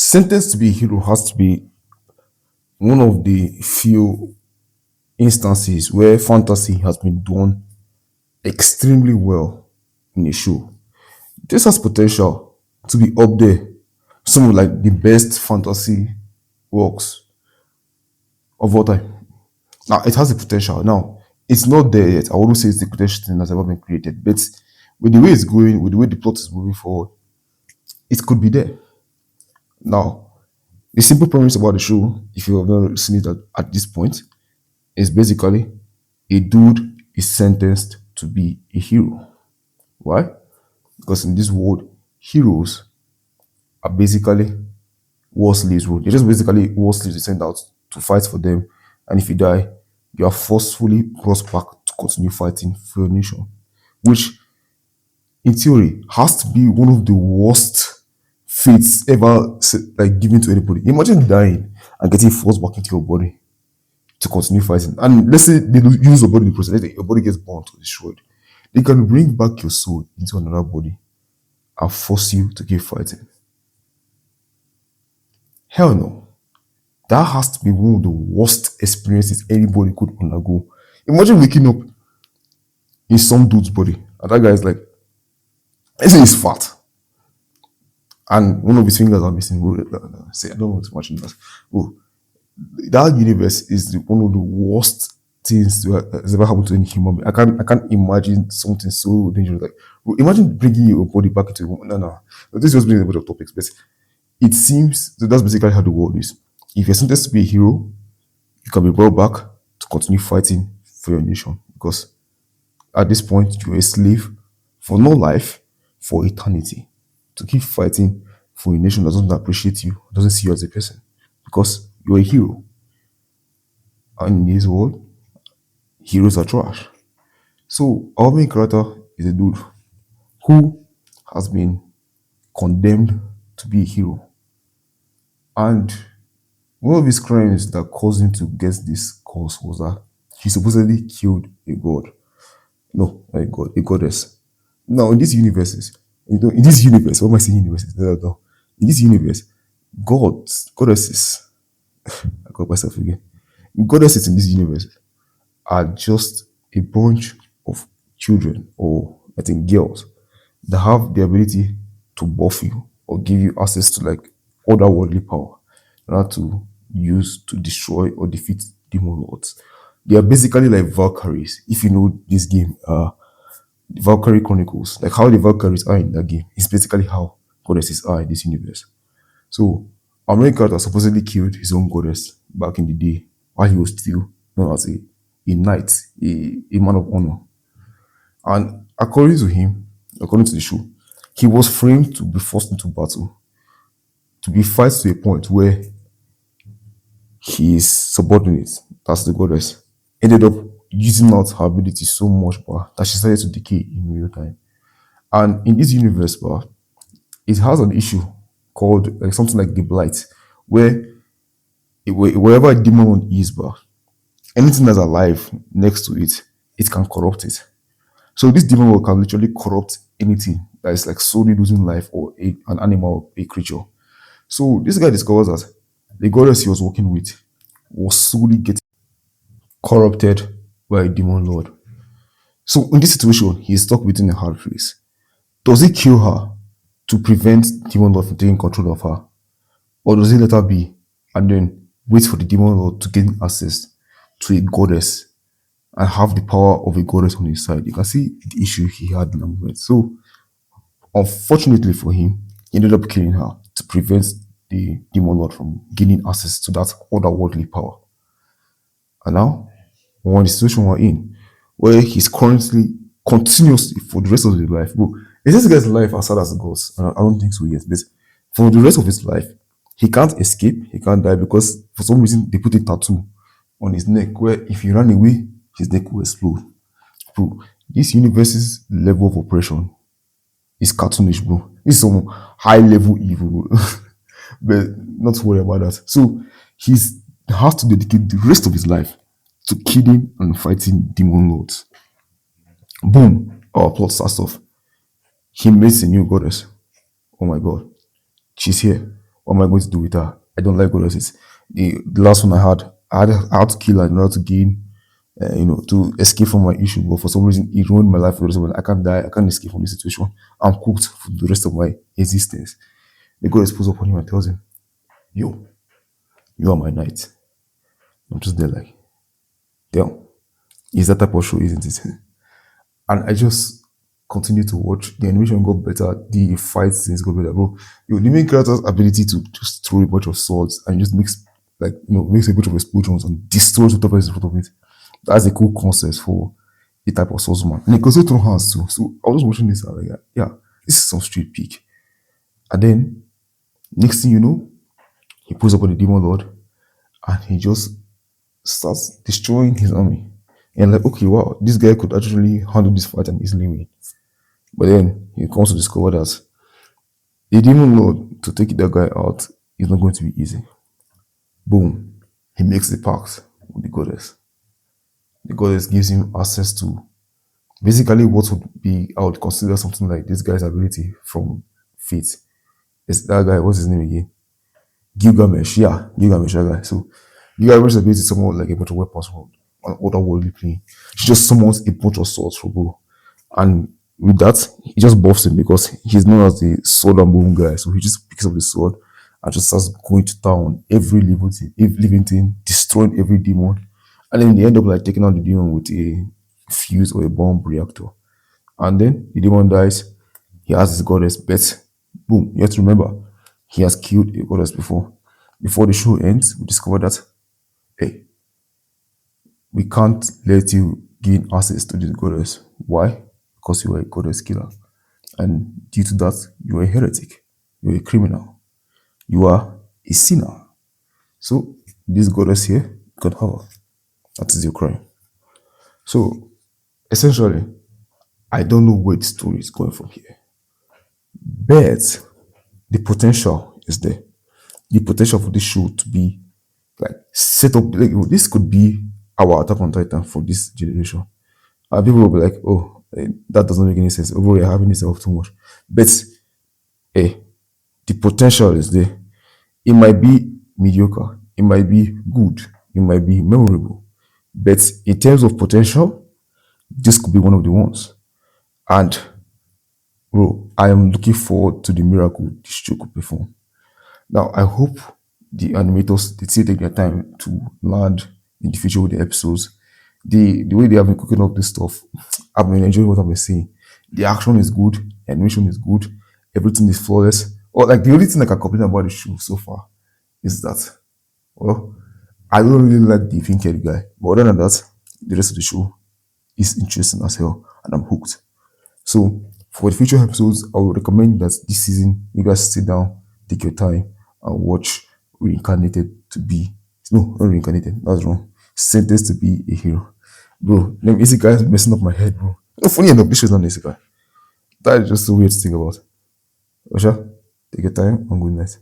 Sentenced to be a hero has to be one of the few instances where fantasy has been done extremely well in a show. This has potential to be up there. Some of like the best fantasy works of all time. Now it has the potential. Now it's not there yet. I wouldn't say it's the greatest thing that's ever been created, but with the way it's going, with the way the plot is moving forward, it could be there. Now, the simple premise about the show, if you have not seen it at this point, is basically a dude is sentenced to be a hero. Why? Because in this world, heroes are basically war slaves. Bro. They're just basically war slaves you sent out to fight for them. And if you die, you are forcefully brought back to continue fighting for your nation. Which, in theory, has to be one of the worst fates ever like given to anybody. Imagine dying and getting forced back into your body to continue fighting. And let's say they use your body in the process, let's say your body gets burnt or destroyed. They can bring back your soul into another body and force you to keep fighting. Hell no. That has to be one of the worst experiences anybody could undergo. Imagine waking up in some dude's body and that guy is like, let's say he's fat and one of his fingers are missing. Say, I don't want to imagine that. Oh, that universe is one of the worst things that has ever happened to any human being. I can't imagine something so dangerous. Like, bro, imagine bringing your body back into a woman. No. This just brings a bit of topics, but it seems that that's basically how the world is. If you're sentenced to be a hero, you can be brought back to continue fighting for your nation because at this point you're a slave for no life, for eternity. To keep fighting for a nation that doesn't appreciate you, doesn't see you as a person because you're a hero. And in this world, heroes are trash. So our main character is a dude who has been condemned to be a hero. And one of his crimes that caused him to get this cause was that he supposedly killed a god. No, not a god, a goddess. Now, in these universes, in this universe, what am I saying universes? No. In this universe, goddesses, I got myself again. Goddesses in this universe are just a bunch of children, or I think girls, that have the ability to buff you or give you access to like otherworldly power not to use to destroy or defeat demon lords. They are basically like Valkyries. If you know this game, Valkyrie Chronicles, like how the Valkyries are in that game, is basically how goddesses are in this universe. So, America supposedly killed his own goddess back in the day while he was still known as a knight, a man of honor. And according to him, according to the show, he was framed to be forced into battle, to be fight to a point where his subordinate, that's the goddess, ended up using out her ability so much, that she started to decay in real time. And in this universe, it has an issue called like something like the blight, where wherever a demon is, anything that's alive next to it, it can corrupt it. So this demon will can literally corrupt anything that is like solely losing life or an animal, a creature. So this guy discovers that the goddess he was working with was slowly getting corrupted by a demon lord. So in this situation, he is stuck between a hard place. Does he kill her to prevent demon lord from taking control of her? Or does he let her be and then wait for the demon lord to gain access to a goddess and have the power of a goddess on his side? You can see the issue he had in that moment. So unfortunately for him, he ended up killing her to prevent the demon lord from gaining access to that otherworldly power. And now we're in the situation we're in, where he's currently continuously for the rest of his life. Bro, is this guy's life as sad as it goes? I don't think so yet. But for the rest of his life, he can't escape, he can't die because for some reason they put a tattoo on his neck where if he ran away, his neck will explode. Bro, this universe's level of oppression is cartoonish, bro. This is some high level evil, bro. But not to worry about that. So he's has to dedicate the rest of his life to killing and fighting demon lords. Boom, our plot starts off. He meets a new goddess. Oh my god, she's here. What am I going to do with her? I don't like goddesses. The last one I had to kill her in order to gain, to escape from my issue. But for some reason, it ruined my life for the rest of my life. I can't die. I can't escape from this situation. I'm cooked for the rest of my existence. The goddess pulls up on him and tells him, "Yo, you are my knight." I'm just there like, damn. It's that type of show, isn't it? And I just continue to watch. The animation got better. The fight scenes got better, bro. The main character's ability to just throw a bunch of swords and just makes a bunch of explosions and destroys whatever is in front of it. That's a cool concept for the type of swordsman. And he can also throw hands too. So I was watching this and I'm like, yeah, this is some street peak. And then next thing you know, he pulls up on the demon lord and he just starts destroying his army. And like, okay, wow, this guy could actually handle this fight and easily win. But then he comes to discover that the demon lord to take that guy out is not going to be easy. Boom. He makes the pact with the goddess. The goddess gives him access to basically what would be, I would consider something like this guy's ability from Fate. It's that guy, what's his name again? Gilgamesh, yeah, Gilgamesh, that guy. So Gilgamesh's ability is somewhat like a bunch of weapons from an otherworldly plane. She just summons a bunch of swords for bro. And with that, he just buffs him because he's known as the sword and bone guy. So he just picks up the sword and just starts going to town, every living thing, destroying every demon. And then they end up like taking out the demon with a fuse or a bomb reactor. And then the demon dies. He has his goddess, but boom, you have to remember, he has killed a goddess before. Before the show ends, we discover that, hey, we can't let you gain access to this goddess. Why? Because you are a goddess killer. And due to that, you are a heretic. You are a criminal. You are a sinner. So, this goddess here, you can have her. That is your crime. So, essentially, I don't know where the story is going from here. But the potential is there. The potential for this show to be like set up like this could be our Attack on Titan for this generation. And people will be like, oh, that doesn't make any sense. Overall, you're having this up too much. But eh, the potential is there. It might be mediocre, it might be good, it might be memorable. But in terms of potential, this could be one of the ones. And bro, I am looking forward to the miracle this show could perform. Now, I hope the animators they still take their time to land in the future with the episodes. The way they have been cooking up this stuff, I've been enjoying what I've been seeing. The action is good, animation is good, everything is flawless. Or like the only thing I can complain about the show so far is that, well, I don't really like the pink haired guy. But other than that, the rest of the show is interesting as hell and I'm hooked. So for the future episodes, I would recommend that this season you guys sit down, take your time, and watch Reincarnated to be no, not Reincarnated. That's wrong. Sentenced to be a hero, bro. Them Isekai is messing up my head, bro. No, funny enough, this is not an Isekai. That is just so weird to think about. Osha, take your time and good night.